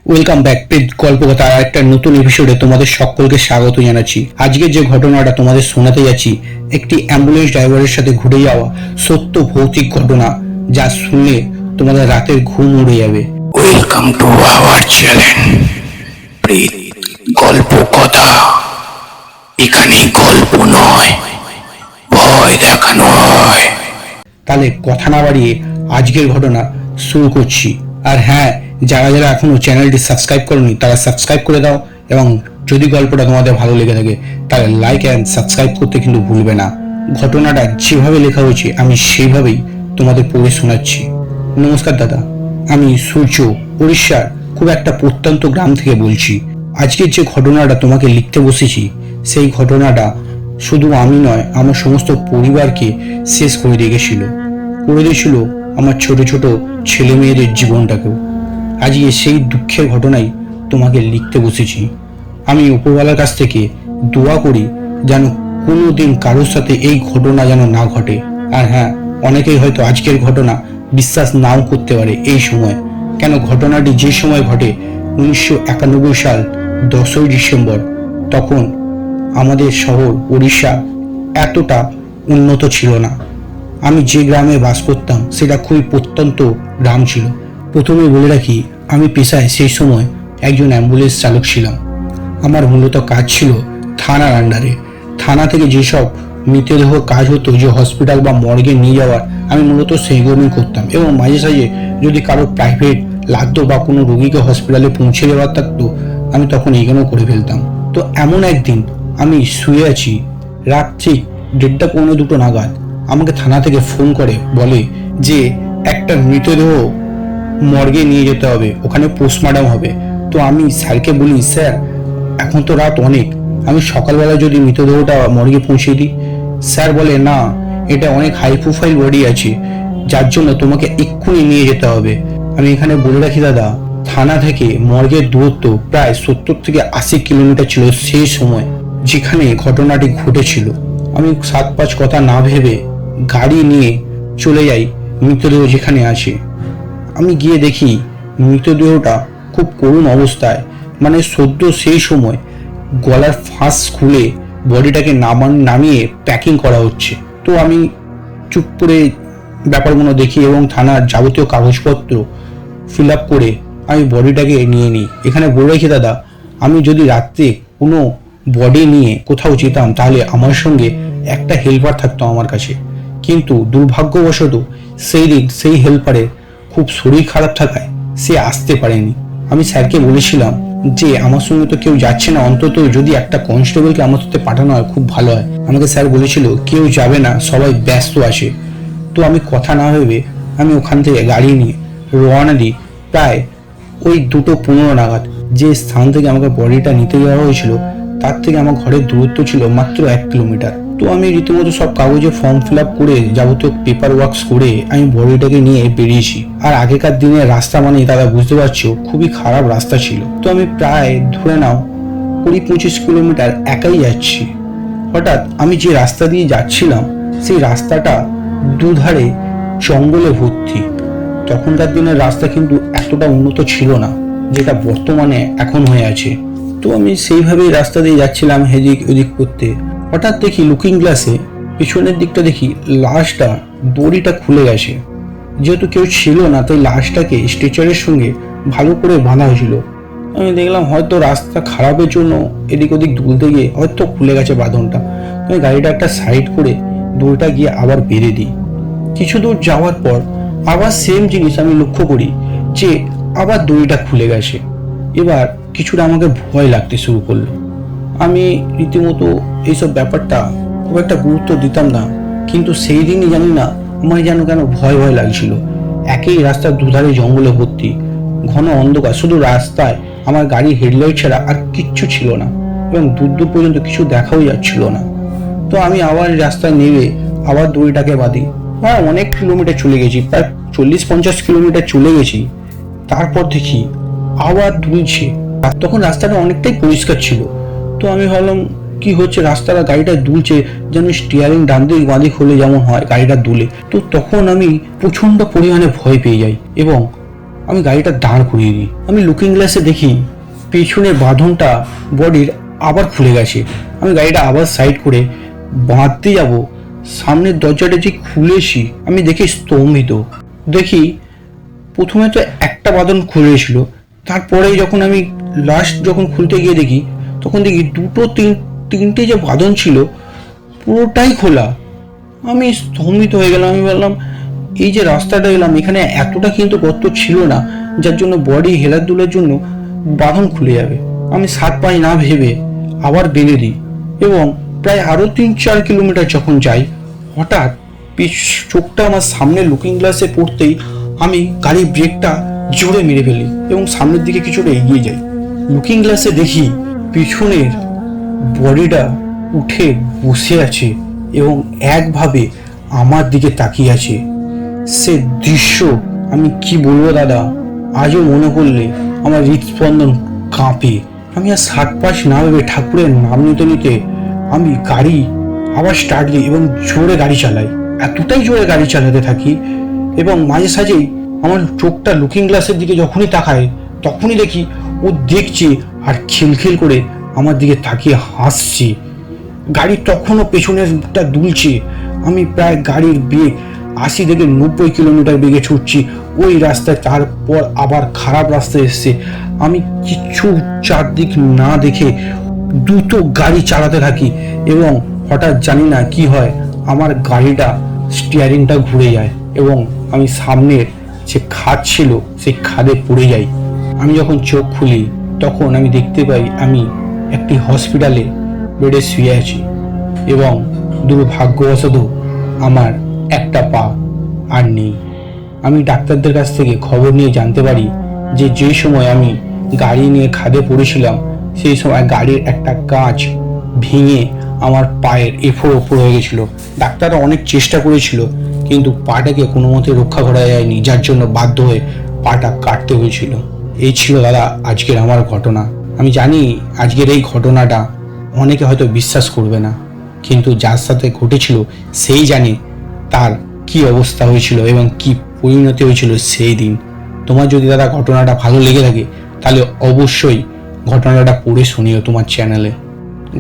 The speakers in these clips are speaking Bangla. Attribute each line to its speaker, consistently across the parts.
Speaker 1: ওয়েলকাম ব্যাক প্রিত গল্পকথা আর একটা নতুন এপিসোডে তোমাদের সকলকে স্বাগত জানাচ্ছি। আজকে যে ঘটনাটা তোমাদের শোনাতে যাচ্ছি একটি অ্যাম্বুলেন্স ড্রাইভারের সাথে ঘটে যাওয়া সত্য ভৌতিক ঘটনা, যা শুনলে তোমাদের রাতের ঘুম উড়ে যাবে।
Speaker 2: Welcome to our channel Preet Golpokotha. এখানে গল্প নয়, ভয় দেখানো হয়।
Speaker 1: তাহলে কথা না বাড়িয়ে আজকের ঘটনা শুরু করছি। আর হ্যাঁ, যারা যারা এখনো চ্যানেলটি সাবস্ক্রাইব করনি তারা সাবস্ক্রাইব করে দাও, এবং যদি গল্পটা তোমাদের ভালো লেগে থাকে তাহলে লাইক অ্যান্ড সাবস্ক্রাইব করতে কিন্তু ভুলবে না। ঘটনাটা যেভাবে লেখা হয়েছে আমি সেইভাবেই তোমাদের পড়ে শোনাচ্ছি। নমস্কার দাদা, আমি সূর্য উড়িষ্যার খুব একটা প্রত্যন্ত গ্রাম থেকে বলছি। আজকের যে ঘটনাটা তোমাকে লিখতে বসেছি সেই ঘটনাটা শুধু আমি নয়, আমার সমস্ত পরিবারকে শেষ করে দিয়েছিল আমার ছোট ছোট ছেলে মেয়েদের জীবনটাকেও। আজকে সেই দুঃখের ঘটনাই তোমাকে লিখতে বসেছি। আমি উপরওয়ালার কাছ থেকে দোয়া করি যেন কোনো দিন কারোর সাথে এই ঘটনা যেন না ঘটে। আর হ্যাঁ, অনেকেই হয়তো আজকের ঘটনা বিশ্বাস নাও করতে পারে এই সময়, কেন ঘটনাটি যে সময় ঘটে 1991 সাল 10ই ডিসেম্বর। তখন আমাদের শহর উড়িষ্যা এতটা উন্নত ছিল না। আমি যে গ্রামে বাস করতাম সেটা খুবই প্রত্যন্ত গ্রাম ছিল। প্রথমে বলে রাখি, আমি পেশায় সেই সময় একজন অ্যাম্বুলেন্স চালক ছিলাম। আমার মূলত কাজ ছিল থানার আন্ডারে। থানা থেকে যেসব মৃতদেহ কাজ হতো, যে হসপিটাল বা মর্গে নিয়ে যাওয়ার, আমি মূলত সেইগুলোই করতাম। এবং মাঝে সাঝে যদি কারো প্রাইভেট লাগতো বা কোনো রোগীকে হসপিটালে পৌঁছে দেওয়ার থাকতো, আমি তখন এইগুলো করে ফেলতাম। তো এমন একদিন আমি শুয়ে আছি, রাত ঠিক 1:30-2 নাগাদ আমাকে থানা থেকে ফোন করে বলে যে একটা মৃতদেহ মর্গে নিয়ে যেতে হবে, ওখানে পোস্টমর্টম হবে। তো আমি স্যারকে বলি, স্যার এখন তো রাত অনেক, আমি সকালবেলা যদি মৃতদেহটা মর্গে পৌঁছে দিই। স্যার বলে, না, এটা অনেক হাই প্রোফাইল বডি আছে, যার জন্য তোমাকে এক্ষুনি নিয়ে যেতে হবে। আমি এখানে বলে রাখি দাদা, থানা থেকে মর্গের দূরত্ব প্রায় 70 থেকে 80 কিলোমিটার ছিল সেই সময় যেখানে ঘটনাটি ঘটেছিল। আমি 7-5 কথা না ভেবে গাড়ি নিয়ে চলে যাই মৃতদেহ যেখানে আছে। আমি গিয়ে দেখি মৃতদেহটা খুব করুণ অবস্থায়, মানে সদ্য সেই সময় গলার ফাঁস খুলে বডিটাকে নামিয়ে প্যাকিং করা হচ্ছে। তো আমি চুপ করে ব্যাপারগুলো দেখি এবং থানার যাবতীয় কাগজপত্র ফিল আপ করে আমি বডিটাকে নিয়ে নিই। এখানে বলে রাখি দাদা, আমি যদি রাত্রে কোনো বডি নিয়ে কোথাও যেতাম তাহলে আমার সঙ্গে একটা হেল্পার থাকতো আমার কাছে, কিন্তু দুর্ভাগ্যবশত সেই দিন সেই হেল্পারের খুব শরীর খারাপ থাকায় সে আসতে পারেনি। আমি স্যারকে বলেছিলাম যে আমার সঙ্গে তো কেউ যাচ্ছে না, অন্তত যদি একটা কনস্টেবলকে আমার সাথে পাঠানো হয় খুব ভালো হয়। আমাকে স্যার বলেছিল কেউ যাবে না, সবাই ব্যস্ত আছে। তো আমি কথা না ভেবে আমি ওখান থেকে গাড়ি নিয়ে রওনা দিই। প্রায় ওই 2:15 নাগাদ যে স্থান থেকে আমাকে বডিটা নিতে যাওয়া হয়েছিল তার থেকে আমার ঘরের দূরত্ব ছিল মাত্র 1 কিলোমিটার। তো আমি রীতিমতো সব কাগজে ফর্ম ফিল আপ করে যাবতীয় পেপার ওয়ার্কস করে আমি বডিটাকে নিয়ে বেরিয়েছি। আর আগেকার দিনে রাস্তা মানে তারা বুঝতে পারছো খুবই খারাপ রাস্তা ছিল। তো আমি প্রায় ধরে নাও 20-25 কিলোমিটার একাই যাচ্ছি। হঠাৎ আমি যে রাস্তা দিয়ে যাচ্ছিলাম সেই রাস্তাটা দুধারে জঙ্গলে ভর্তি। তখনকার দিনের রাস্তা কিন্তু এতটা উন্নত ছিল না যেটা বর্তমানে এখন হয়ে আছে। তো আমি সেইভাবেই রাস্তা দিয়ে যাচ্ছিলাম এদিক ওদিক করতে। হঠাৎ দেখি লুকিং গ্লাসে পিছনের দিকটা দেখি লাশটা দড়িটা খুলে গেছে। যেহেতু কেউ ছিল না তাই লাশটাকে স্ট্রেচারের সঙ্গে ভালো করে বাঁধা হয়েছিল। আমি দেখলাম হয়তো রাস্তা খারাপের জন্য এদিক ওদিক দুলতে গিয়ে হয়তো খুলে গেছে বাঁধনটা। আমি গাড়িটা একটা সাইড করে দড়িটা গিয়ে আবার বেঁধে দিই। কিছু দূর যাওয়ার পর আবার সেম জিনিস আমি লক্ষ্য করি যে আবার দড়িটা খুলে গেছে। এবার কিছুটা আমাকে ভয় লাগতে শুরু করলো। আমি রীতিমতো এইসব ব্যাপারটা খুব একটা গুরুত্ব দিতাম না, কিন্তু সেই দিনই জানি না আমার যেন কেন ভয় ভয় লাগছিল। একই রাস্তার দুধারে জঙ্গলে ভর্তি, ঘন অন্ধকার, শুধু রাস্তায় আমার গাড়ির হেডলাইট ছাড়া আর কিচ্ছু ছিল না, এবং দূর দূর পর্যন্ত কিছু দেখাও যাচ্ছিল না। তো আমি আবার রাস্তায় নেমে আবার দড়িটাকে বাঁধি। অনেক কিলোমিটার চলে গেছি, প্রায় 40-50 কিলোমিটার চলে গেছি। তারপর দেখি আবার দুলছে। তখন রাস্তাটা অনেকটাই পরিষ্কার ছিল। তো আমি ভাবলাম কি হচ্ছে, রাস্তাটা গাড়িটা দুলছে যেন স্টিয়ারিং ডান দিক বাঁ দিক হলে যেমন হয় গাড়িটা দুলে। তো তখন আমি প্রচন্ড পরিমাণে ভয় পেয়ে যাই এবং আমি গাড়িটা দাঁড় করিয়ে দিই। আমি লুকিং গ্লাসে দেখি পেছনের বাঁধনটা বডির আবার খুলে গেছে। আমি গাড়িটা আবার সাইড করে বাঁধতে যাব, সামনের দরজাটা যে খুলেছি আমি দেখি স্তম্ভিত। দেখি প্রথমে তো একটা বাঁধন খুলেছিল, তারপরে যখন আমি লাস্ট যখন খুলতে গিয়ে দেখি তখন দেখি দুটো তিনটে যে বাঁধন ছিল পুরোটাই খোলা। আমি স্তম্ভিত হয়ে গেলাম। আমি বললাম এই যে রাস্তাটা এলাম এখানে এতটা কিন্তু গর্ত ছিল না, যার জন্য বডি হেলাদুলার জন্য বাঁধন খুলে যাবে। আমি 7 না ভেবে আবার বেঁধে দিই এবং প্রায় আরও 3-4 কিলোমিটার যখন যাই হঠাৎ চোখটা আমার সামনে লুকিং গ্লাসে পড়তেই আমি গাড়ির ব্রেকটা জোরে মেরে ফেলি এবং সামনের দিকে কিছুটা এগিয়ে যাই। লুকিং গ্লাসে দেখি পিছনের বডিটা উঠে বসে আছে এবং একভাবে আমার দিকে তাকিয়ে আছে। সে দৃশ্য আমি কি বলবো দাদা, আজও মনে করলে আমার হৃদস্পন্দন কাঁপে। আমি আর 7 না ভেবে ঠাকুরের নাম নিতে নিতে আমি গাড়ি আবার স্টার্ট দিই এবং জোরে গাড়ি চালাই। এতটাই জোরে গাড়ি চালাতে থাকি এবং মাঝে সাঝেই আমার চোখটা লুকিং গ্লাসের দিকে যখনই তাকায় তখনই দেখি ও দেখছে আর খিলখিল করে আমার দিকে তাকিয়ে হাসছে। গাড়ি তখনও পেছনেরটা দুলছে। আমি প্রায় গাড়ির বেগ 80 থেকে 90 কিলোমিটার বেগে ছুটছি ওই রাস্তায়। তারপর আবার খারাপ রাস্তায় এসছে। আমি কিচ্ছু চারদিক না দেখে দ্রুত গাড়ি চালাতে থাকি এবং হঠাৎ জানি না কি হয়, আমার গাড়িটা স্টিয়ারিংটা ঘুরে যায় এবং আমি সামনের যে খাদ ছিল সেই খাদে পড়ে যাই। আমি যখন চোখ খুলি তখন আমি দেখতে পাই আমি একটি হসপিটালে বেডে শুয়ে আছি এবং দুর্ভাগ্যবশত আমার একটা পা আর নেই। আমি ডাক্তারদের কাছ থেকে খবর নিয়ে জানতে পারি যে সময় আমি গাড়ি নিয়ে খাদে পড়েছিলাম সেই সময় গাড়ির একটা কাঁচ ভেঙে আমার পায়ের এফোর ওপর হয়ে গেছিল। ডাক্তাররা অনেক চেষ্টা করেছিল কিন্তু পাটাকে কোনো মতে রক্ষা করা যায়নি, যার জন্য বাধ্য হয়ে পাটা কাটতে হয়েছিল। এই ছিল দাদা আজকের আমার ঘটনা। আমি জানি আজকের এই ঘটনাটা অনেকে হয়তো বিশ্বাস করবে না, কিন্তু যার সাথে ঘটেছিল সেই জানে তার কি অবস্থা হয়েছিল এবং কি পরিণতি হয়েছিল সেই দিন। তোমার যদি দাদা ঘটনাটা ভালো লেগে থাকে তাহলে অবশ্যই ঘটনাটা পড়ে শুনিও তোমার চ্যানেলে।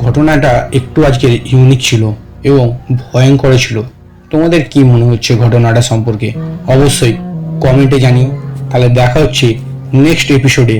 Speaker 1: ঘটনাটা একটু আজকের ইউনিক ছিল এবং ভয়ঙ্কর ছিল। তোমাদের কি মনে হচ্ছে ঘটনাটা সম্পর্কে অবশ্যই কমেন্টে জানিও। তাহলে দেখা হচ্ছে নেক্সট এপিসোডে।